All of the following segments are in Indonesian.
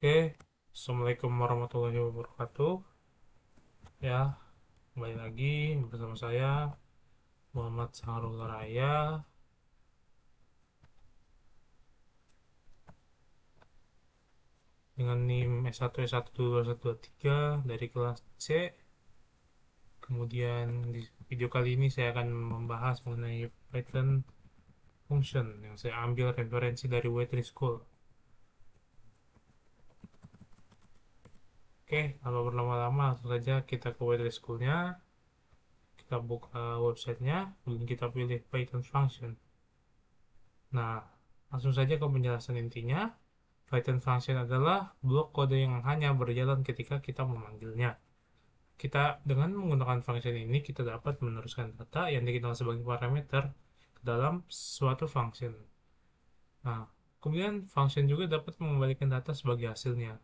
Oke, Assalamualaikum warahmatullahi wabarakatuh. Ya, kembali lagi bersama saya Muhammad Saharul Raya dengan NIM S1 S12123 dari kelas C. Kemudian di video kali ini saya akan membahas mengenai Python function yang saya ambil referensi dari Waitress School. Oke, kalau berlama-lama langsung saja kita ke Waitress School-nya. Kita buka websitenya, kemudian kita pilih Python function. Nah, langsung saja ke penjelasan intinya. Python function adalah blok kode yang hanya berjalan ketika kita memanggilnya. Kita dengan menggunakan function ini kita dapat meneruskan data yang dikenal sebagai parameter ke dalam suatu function. Nah, kemudian function juga dapat mengembalikan data sebagai hasilnya.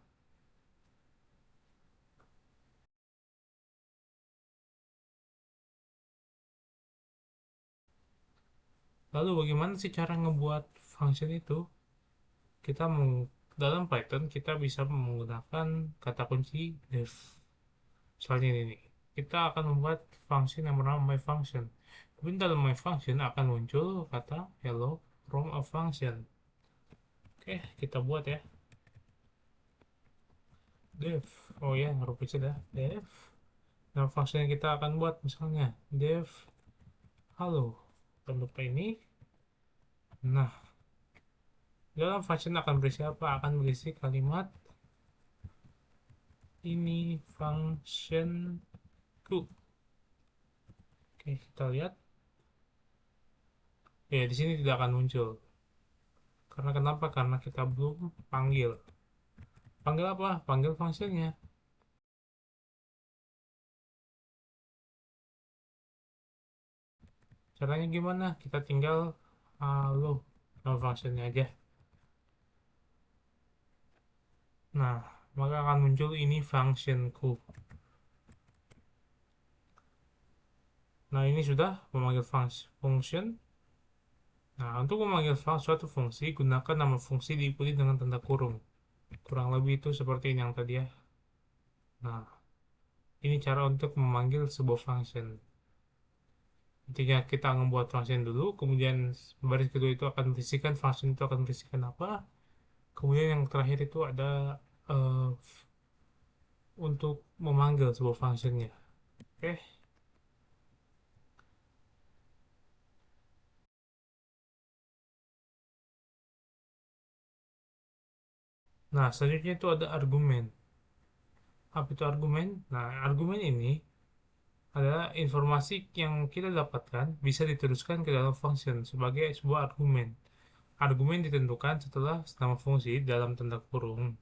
Lalu bagaimana sih cara ngebuat function itu? Kita dalam Python kita bisa menggunakan kata kunci def. Misalnya ini nih, kita akan membuat function yang bernama myFunction. Kemudian dalam myFunction akan muncul kata hello from a function. Oke, kita buat ya. Def. Oh ya, huruf kecil ya. Def. Nah, function yang kita akan buat misalnya def halo. Bentuk ini. Nah, dalam function akan berisi apa? Akan berisi kalimat ini functionku. Oke, kita lihat. Ya, di sini tidak akan muncul. Karena kenapa? Karena kita belum panggil. Panggil apa? Panggil fungsinya. Caranya gimana? Kita tinggal halo nama fungsinya aja. Nah, maka akan muncul ini functionku. Nah, ini sudah memanggil function. Nah, untuk memanggil suatu fungsi, gunakan nama fungsi diikuti dengan tanda kurung. Kurang lebih itu seperti ini yang tadi ya. Nah, ini cara untuk memanggil sebuah function. Intinya kita membuat function dulu, kemudian baris kedua itu akan berisikan function itu akan berisikan apa. Kemudian yang terakhir itu ada uh, untuk memanggil sebuah functionnya. Oke. Nah, selanjutnya itu ada argumen. Apa itu argumen? Nah, argumen ini adalah informasi yang kita dapatkan bisa diteruskan ke dalam function sebagai sebuah argumen. Argumen ditentukan setelah nama fungsi dalam tanda kurung.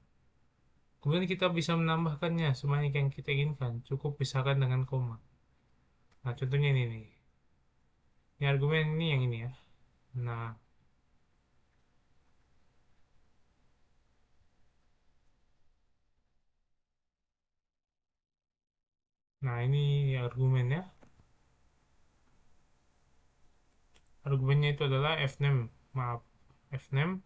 Kemudian kita bisa menambahkannya sebanyak yang kita inginkan, cukup pisahkan dengan koma. Nah, contohnya ini nih. Ini argumen ini yang ini ya. Nah, ini argumennya. Argumennya itu adalah fname. Maaf, fname.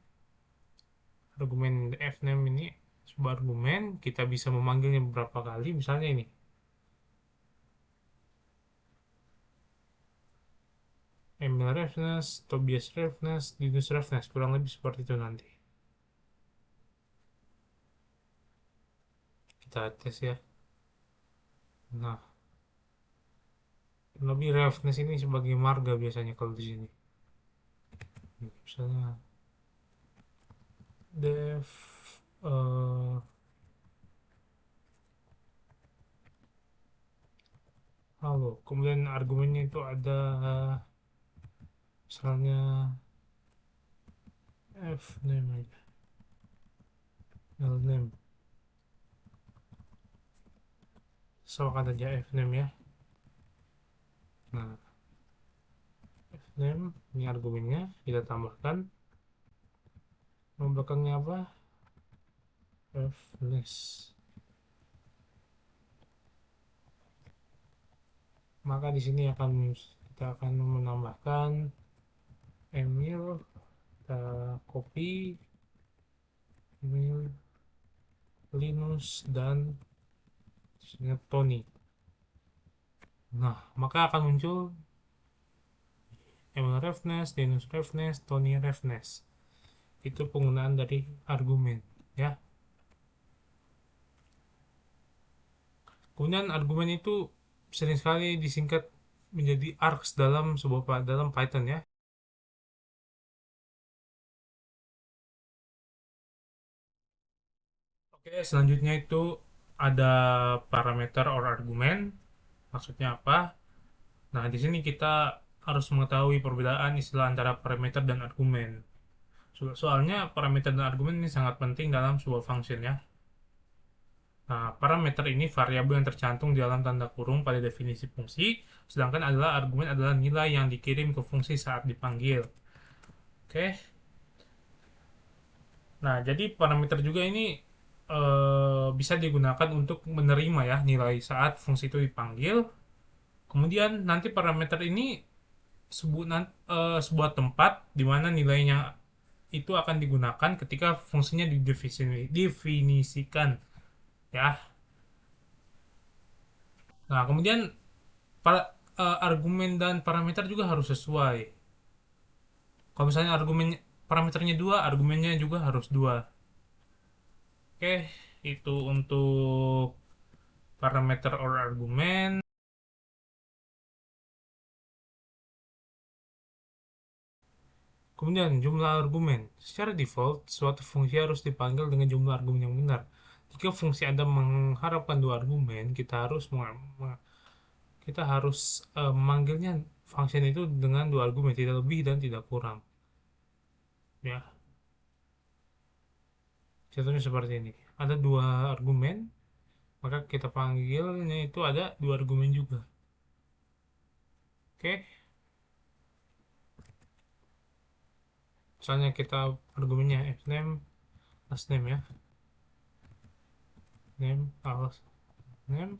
Argumen fname ini sebuah argumen, kita bisa memanggilnya beberapa kali. Misalnya ini. Emil Revenance, Tobias Revenance, Linus Revenance. Kurang lebih seperti itu nanti. Kita tes ya. Nah, lebih Revenance ini sebagai marga biasanya kalau di sini. Misalnya def halo. Kemudian argumennya itu ada misalnya fname aja. Name. Samakan aja fname ya. Nah, fname ini argumennya kita tambahkan. Nama belakangnya apa? Fness. Maka di sini kita akan menambahkan Emil, kita copy Emil Linus, dan Tony. Nah, maka akan muncul Emil Revenant, Linus Revenant, Tony Revenant. Itu penggunaan dari argumen, ya. Kemudian argumen itu sering sekali disingkat menjadi args dalam Python, ya. Oke, selanjutnya itu ada parameter or argumen. Maksudnya apa? Nah, di sini kita harus mengetahui perbedaan istilah antara parameter dan argumen. Soalnya parameter dan argumen ini sangat penting dalam sebuah function, ya. Nah, parameter ini variabel yang tercantum di dalam tanda kurung pada definisi fungsi, sedangkan argumen adalah nilai yang dikirim ke fungsi saat dipanggil. Oke. Nah, jadi parameter juga ini bisa digunakan untuk menerima, ya, nilai saat fungsi itu dipanggil. Kemudian nanti parameter ini sebuah tempat di mana nilainya itu akan digunakan ketika fungsinya didefinisikan, ya. Nah, kemudian argumen dan parameter juga harus sesuai. Kalau misalnya parameternya dua, argumennya juga harus dua. Oke, itu untuk parameter or argumen. Kemudian jumlah argumen. Secara default, suatu fungsi harus dipanggil dengan jumlah argumen yang benar. Jika fungsi Anda mengharapkan dua argumen, kita harus memanggilnya function itu dengan dua argumen, tidak lebih dan tidak kurang. Ya, contohnya seperti ini. Ada dua argumen, maka kita panggilnya itu ada dua argumen juga. Oke, misalnya kita argumennya fname, last name, ya. Name, last name,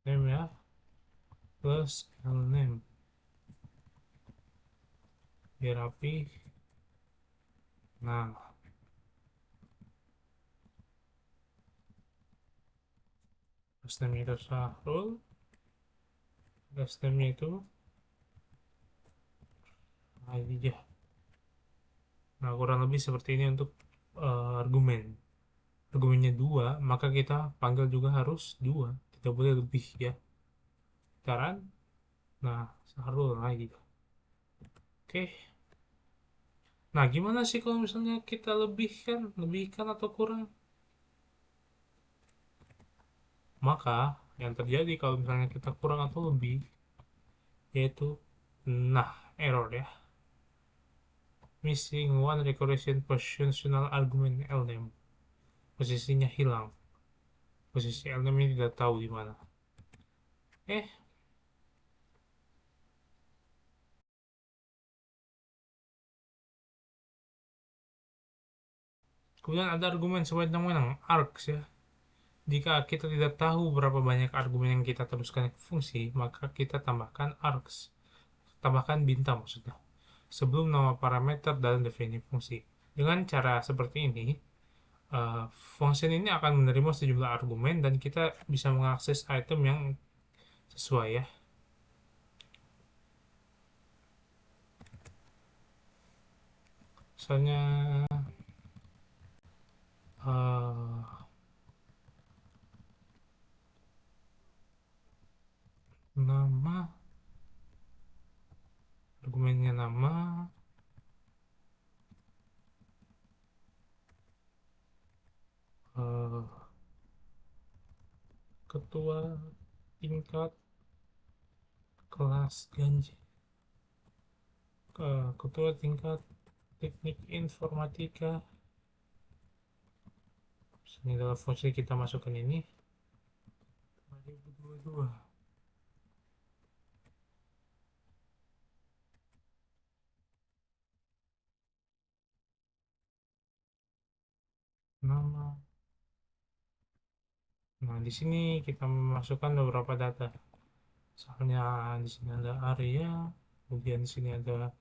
name, ya, plus name. Biar rapi. Nah, last name itu Sahrul, last name itu Adijah. Nah, kurang lebih seperti ini untuk argumen. Argumennya dua, maka kita panggil juga harus dua, tidak boleh lebih, ya. Sekarang, nah, Sahrul lagi. Oke. Nah, gimana sih kalau misalnya kita lebihkan atau kurang? Maka, yang terjadi kalau misalnya kita kurang atau lebih, yaitu, nah, error, ya. Missing one recursion positional argument LNAME. Posisinya hilang. Posisi LNAME ini tidak tahu di mana. Eh, kemudian ada argumen sewenang-wenang, args, ya. Jika kita tidak tahu berapa banyak argumen yang kita teruskan ke fungsi, maka kita tambahkan args. Tambahkan bintang maksudnya. Sebelum nama parameter dalam definisi fungsi. Dengan cara seperti ini, function ini akan menerima sejumlah argumen dan kita bisa mengakses item yang sesuai, ya. Misalnya uh, nama, argumennya nama, uh, ketua tingkat kelas ganjil, ketua tingkat teknik informatika. Ini adalah fungsi kita masukkan ini 2022. Nama. Nah, di sini kita memasukkan beberapa data. Misalnya di sini ada area, kemudian di sini ada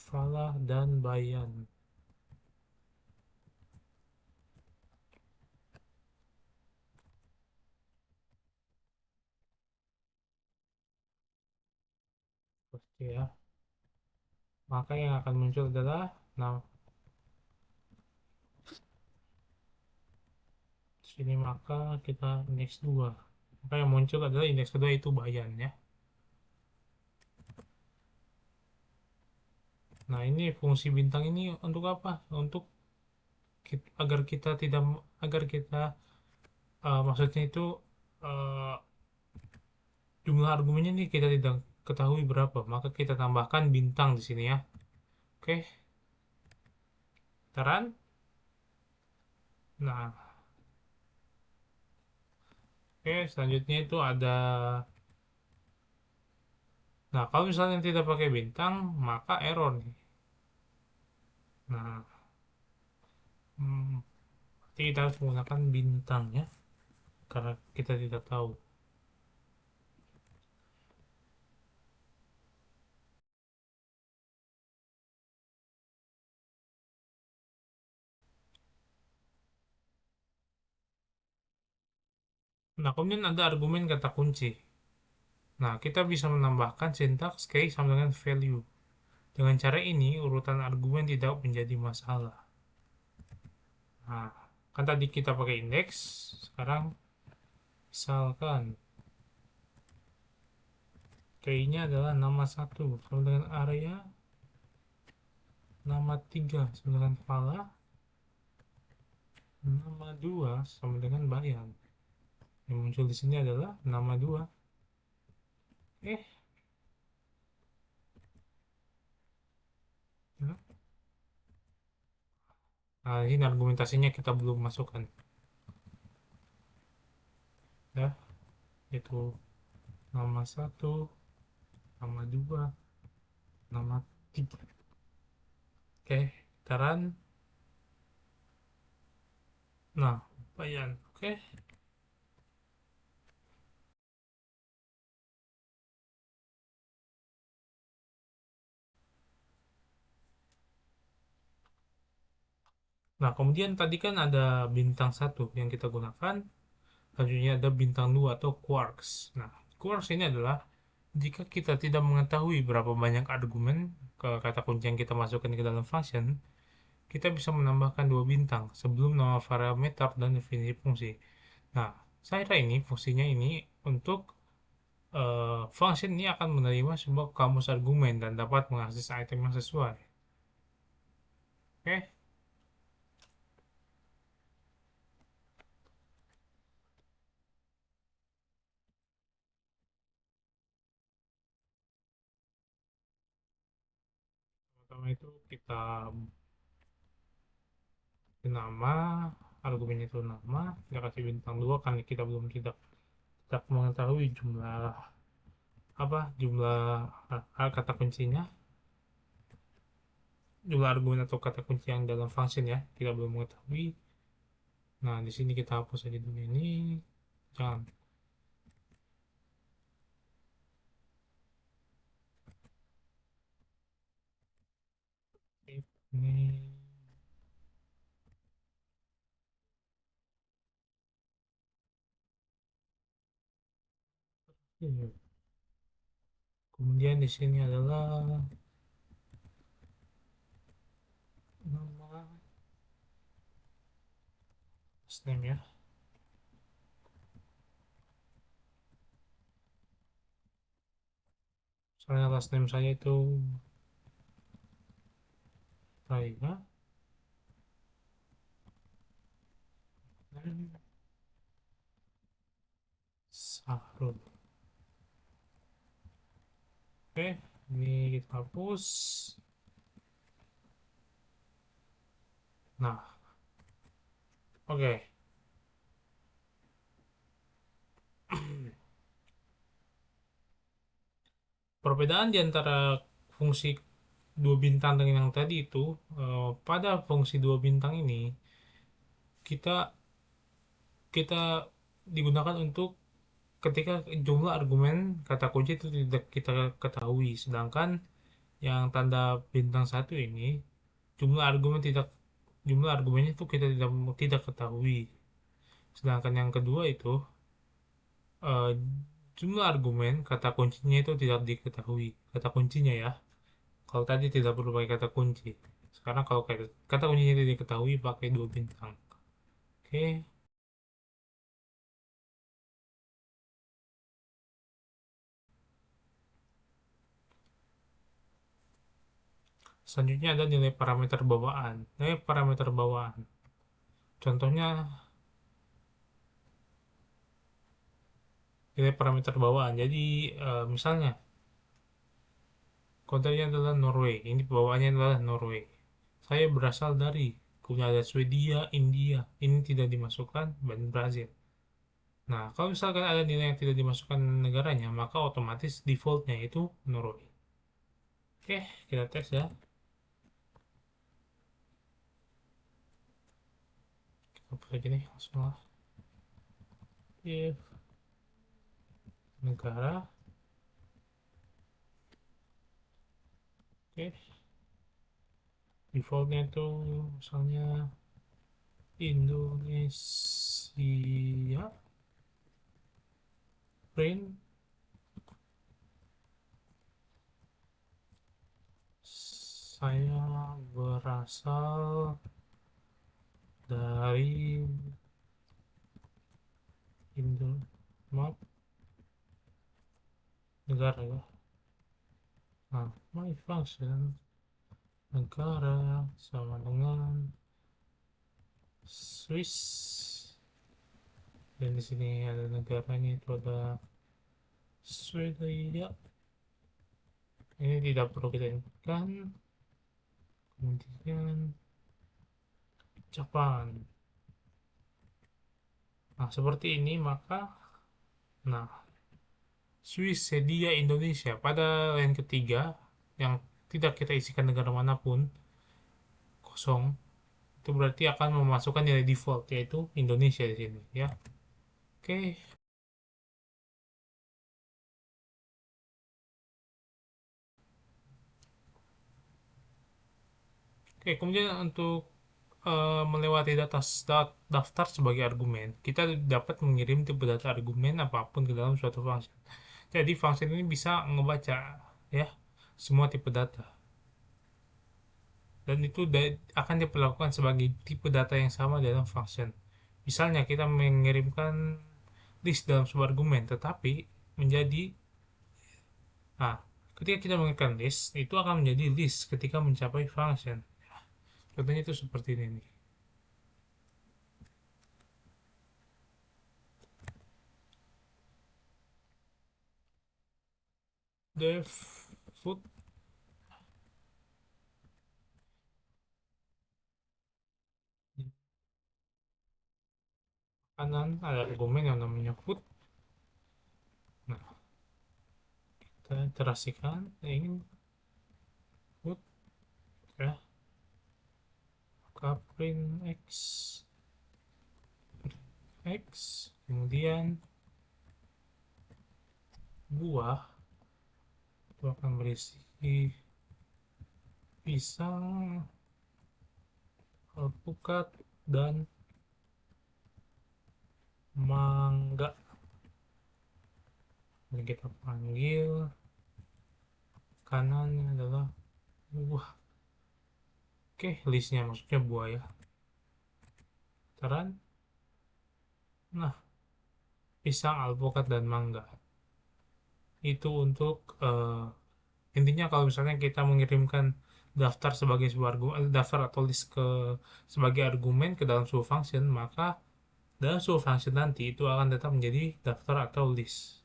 falah, dan bayan. Pasti ya. Maka yang akan muncul adalah, nah, sini maka kita indeks 2. Maka yang muncul adalah indeks kedua itu bayan ya. Nah, ini fungsi bintang ini untuk apa? Untuk agar kita tidak, agar kita, maksudnya itu, eh, jumlah argumennya nih kita tidak ketahui berapa, maka kita tambahkan bintang di sini ya. Oke, taran. Nah, oke, selanjutnya itu ada, nah kalau misalnya tidak pakai bintang, maka error nih. Nah, berarti kita harus menggunakan bintang ya, karena kita tidak tahu. Nah, kemudian ada argumen kata kunci. Nah, kita bisa menambahkan sintaks case sama dengan value. Dengan cara ini, urutan argumen tidak menjadi masalah. Nah, kan tadi kita pakai indeks, sekarang misalkan key-nya adalah nama 1 sama dengan area, nama 3 sama dengan pala, nama 2 sama dengan bayan. Yang muncul di sini adalah nama 2. Eh, ya. Nah, ini argumentasinya kita belum masukkan. Ya, itu nama 1, nama 2, nama 3. Oke, taran. Nah, bayan. Oke. Nah, kemudian tadi kan ada bintang 1 yang kita gunakan. Selanjutnya ada bintang 2 atau quarks. Nah, quarks ini adalah jika kita tidak mengetahui berapa banyak argumen ke kata kunci yang kita masukkan ke dalam function, kita bisa menambahkan 2 bintang sebelum nama parameter dan definisi fungsi. Nah, saya kira ini fungsinya ini untuk, function ini akan menerima sebuah kamus argumen dan dapat mengakses item yang sesuai. Oke, pertama itu kita nama, argumen itu nama, kita kasih bintang 2 karena kita belum tidak tidak mengetahui jumlah apa jumlah kata kuncinya, jumlah argumen atau kata kunci yang dalam function ya, kita belum mengetahui. Nah, di sini kita hapus aja dulu ini, jangan ini. Kemudian di sini adalah nama last name ya. Soalnya last name saya itu saya dan Sahrul. Oke, ini kita hapus. Nah, oke. Perbedaan di antara fungsi dua bintang dengan yang tadi itu, pada fungsi dua bintang ini kita kita digunakan untuk ketika jumlah argumen kata kunci itu tidak kita ketahui, sedangkan yang tanda bintang satu ini, jumlah argumen tidak jumlah argumennya itu kita tidak ketahui. Sedangkan yang kedua itu eh, jumlah argumen kata kuncinya itu tidak diketahui. Kata kuncinya ya. Kalau tadi tidak perlu pakai kata kunci. Sekarang kalau kata kuncinya tidak diketahui pakai dua bintang. Oke. Selanjutnya ada nilai parameter bawaan. Nilai parameter bawaan. Contohnya nilai parameter bawaan. Jadi misalnya kodenya adalah Norway. Ini bawaannya adalah Norway. Saya berasal dari punya ada Swedia, India. Ini tidak dimasukkan dan Brazil. Nah, kalau misalkan ada nilai yang tidak dimasukkan negaranya, maka otomatis defaultnya itu Norway. Oke, kita tes ya. Kita hapus aja nih, langsung lah. If negara, oke, defaultnya itu misalnya Indonesia, print, saya berasal dari Indo, maaf, negara ya. Nah, my function negara sama dengan Swiss, dan di sini ada negaranya itu ada Swedia. Ini tidak perlu kita inputkan. Kemudian Jepang. Nah, seperti ini maka nah Swiss, Swedia, Indonesia pada line ketiga yang tidak kita isikan negara manapun kosong, itu berarti akan memasukkan nilai default yaitu Indonesia di sini ya. Oke. Oke, kemudian untuk melewati daftar sebagai argumen, kita dapat mengirim tipe data argumen apapun ke dalam suatu function. Jadi function ini bisa ngebaca ya semua tipe data, dan itu akan diperlakukan sebagai tipe data yang sama dalam function. Misalnya kita mengirimkan list dalam sebuah argumen, tetapi menjadi nah ketika kita mengirimkan list itu akan menjadi list ketika mencapai function. Contohnya itu seperti ini nih. Def food kanan ada argumen yang namanya food. Nah, kita iterasikan ingin food ya, maka print x kemudian buah itu akan berisi pisang, alpukat, dan mangga. Jadi kita panggil kanannya adalah buah. Oke, listnya maksudnya buah ya. Taran. Nah, pisang, alpukat, dan mangga. Itu untuk intinya kalau misalnya kita mengirimkan daftar sebagai sebuah argumen, daftar atau list sebagai argumen ke dalam sebuah function, maka dalam sebuah function nanti itu akan tetap menjadi daftar atau list.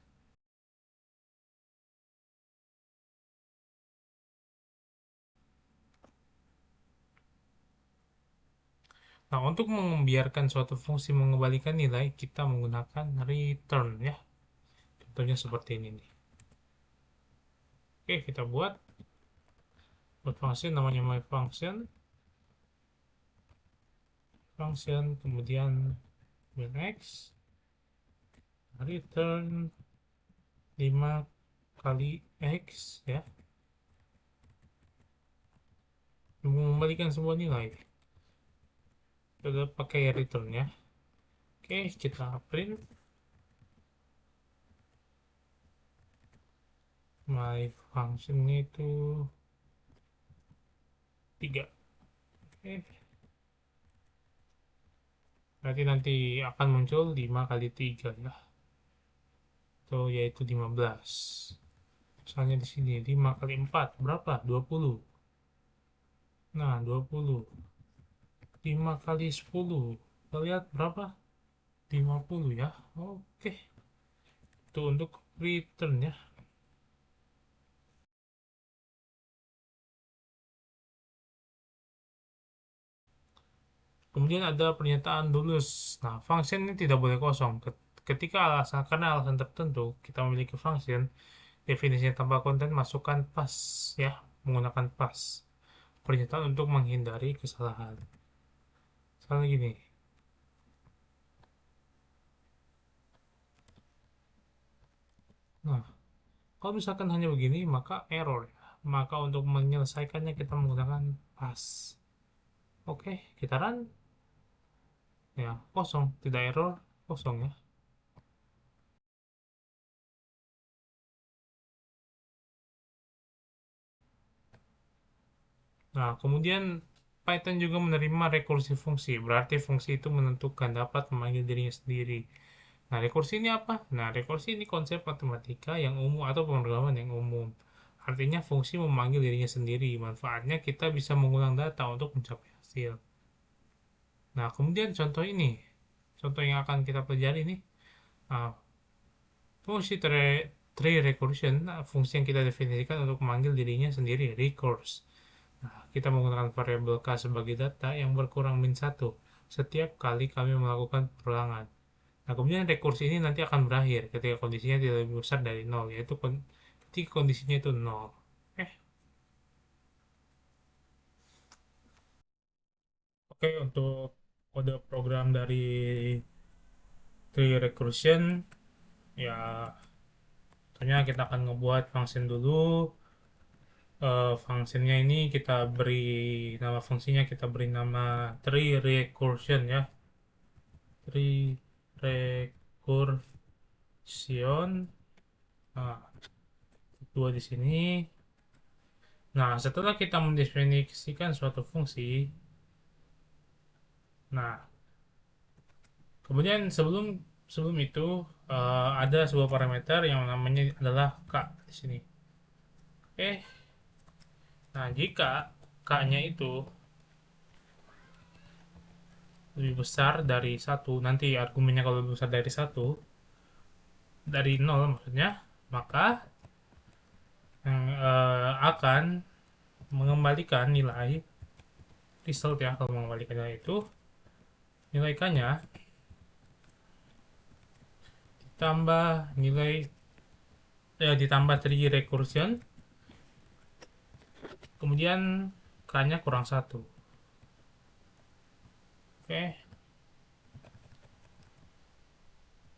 Nah, untuk membiarkan suatu fungsi mengembalikan nilai, kita menggunakan return ya. Contohnya seperti ini nih. Oke, kita buat function namanya my function kemudian x return 5 kali x ya. mengembalikan sebuah nilai. Kita pakai return ya. Oke, kita print my function itu 3. Oke, berarti nanti akan muncul 5 kali 3 ya, atau yaitu 15. Misalnya di sini 5 kali 4 berapa? 20. Nah, 20. 5 kali 10. Kita lihat berapa? 50 ya. Oke. Itu untuk return ya. Kemudian ada pernyataan lulus. Nah, function ini tidak boleh kosong. Ketika karena alasan tertentu kita memiliki function, definisinya tanpa konten masukkan pas ya, menggunakan pas. Pernyataan untuk menghindari kesalahan. Misalnya gini. Nah, kalau misalkan hanya begini, maka error ya. Maka untuk menyelesaikannya kita menggunakan pas. Oke, kita run. Ya, kosong. Tidak error, kosong ya. Nah, kemudian Python juga menerima rekursi fungsi. Berarti fungsi itu menentukan dapat memanggil dirinya sendiri. Nah, rekursi ini apa? Nah, rekursi ini konsep matematika yang umum atau pemrograman yang umum. Artinya fungsi memanggil dirinya sendiri. Manfaatnya kita bisa mengulang data untuk mencapai hasil. Nah, kemudian contoh ini. Contoh yang akan kita pelajari ini. Nah, fungsi tree recursion, nah, fungsi yang kita definisikan untuk memanggil dirinya sendiri, recurse. Nah, kita menggunakan variabel k sebagai data yang berkurang min 1 setiap kali kami melakukan perulangan. Nah, kemudian rekursi ini nanti akan berakhir ketika kondisinya tidak lebih besar dari 0, yaitu ketika kondisinya itu 0. Oke, untuk kode program dari tree recursion, ya tentunya kita akan ngebuat function dulu. Fungsinya ini kita beri nama fungsinya, kita beri nama tree recursion ya, tree recursion. Nah, dua di sini. Nah, setelah kita mendefinisikan suatu fungsi, nah kemudian sebelum sebelum itu ada sebuah parameter yang namanya adalah k di sini. Oke. Nah, jika k-nya itu lebih besar dari satu, nanti argumennya kalau lebih besar dari satu, dari nol maksudnya, maka yang akan mengembalikan nilai result ya. Kalau mengembalikan nilai itu, nilai k-nya ditambah nilai ditambah 3 recursion, kemudian k-nya kurang satu. Oke.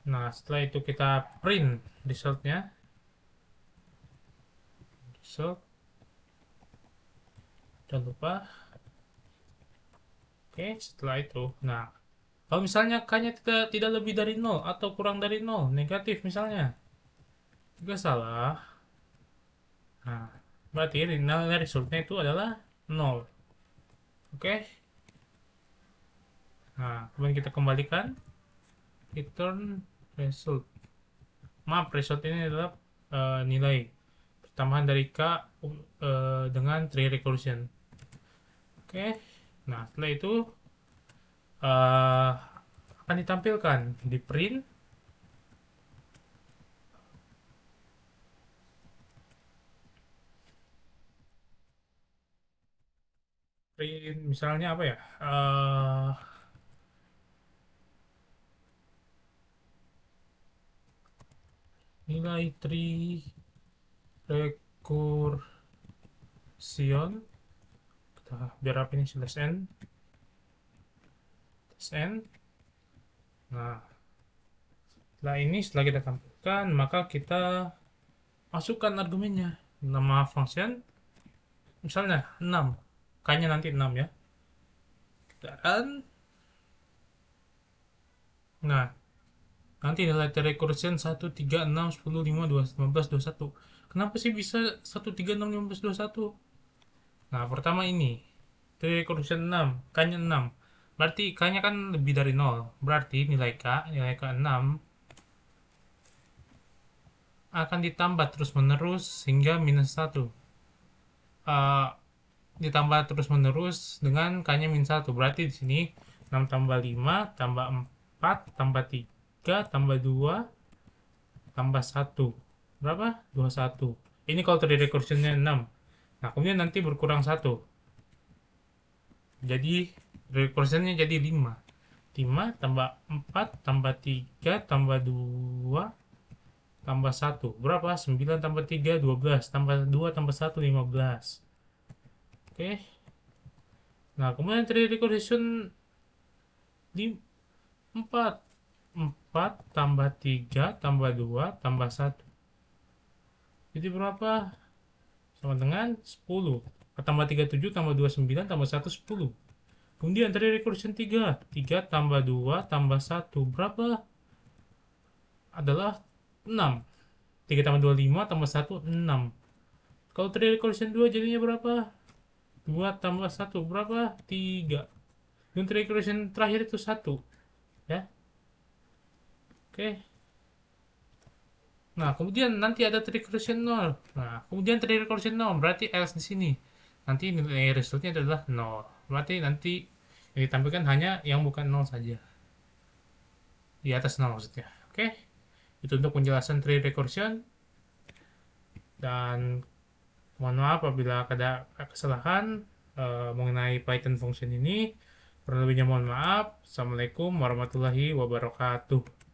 Nah, setelah itu kita print resultnya. Result. Jangan lupa. Oke, setelah itu. Nah, kalau misalnya k-nya tidak lebih dari 0 atau kurang dari 0, negatif misalnya, juga salah. Nah, berarti nilai resultnya itu adalah 0. Oke. Nah, kemudian kita kembalikan return result. Maaf, result ini adalah nilai tambahan dari k dengan tree recursion. Oke. Nah, setelah itu uh, akan ditampilkan di print misalnya apa ya, nilai tree recursion, kita biar apa ini slash n. Nah, setelah kita tampilkan, maka kita masukkan argumennya, nama function misalnya 6, K-nya nanti 6 ya. Dan, nah, nanti nilai recursion 1, 3, 6, 10, 5, 12, 15, 21. Kenapa sih bisa 1, 3, 6, 15, 21? Nah, pertama ini. Recursion 6, K-nya 6. Berarti K-nya kan lebih dari 0. Berarti nilai K 6 akan ditambah terus-menerus hingga minus 1. Ditambah terus-menerus dengan K-nya min 1. Berarti di sini 6 tambah 5, tambah 4, tambah 3, tambah 2, tambah 1. Berapa? 21. Ini kalau tadi recursion-nya 6. Nah, kemudian nanti berkurang 1. Jadi, recursion-nya jadi 5. 5 tambah 4, tambah 3, tambah 2, tambah 1. Berapa? 9 tambah 3, 12. Tambah 2, tambah 1, 15. Oke. Nah, kemudian tadi recursion 4. 4 tambah 3 tambah 2 tambah 1. Jadi berapa? Sama dengan 10. Tambah 3, 7 tambah 2, 9 tambah 1, 10. Kemudian tadi recursion 3. 3 tambah 2 tambah 1. Berapa? Adalah 6. 3 tambah 2, 5 tambah 1, 6. Kalau tadi recursion 2 jadinya berapa? 2 tambah 1 berapa? 3. Dan tadi recursion terakhir itu 1. Ya. Oke. Nah, kemudian nanti ada recursion 0. Nah, kemudian recursion 0 berarti else di sini. Nanti nilai resultnya adalah 0. Berarti nanti yang ditampilkan hanya yang bukan 0 saja. Di atas 0 maksudnya. Oke. Itu untuk penjelasan tree recursion. Dan mohon maaf apabila ada kesalahan mengenai Python function ini. Kurang lebihnya mohon maaf. Assalamualaikum warahmatullahi wabarakatuh.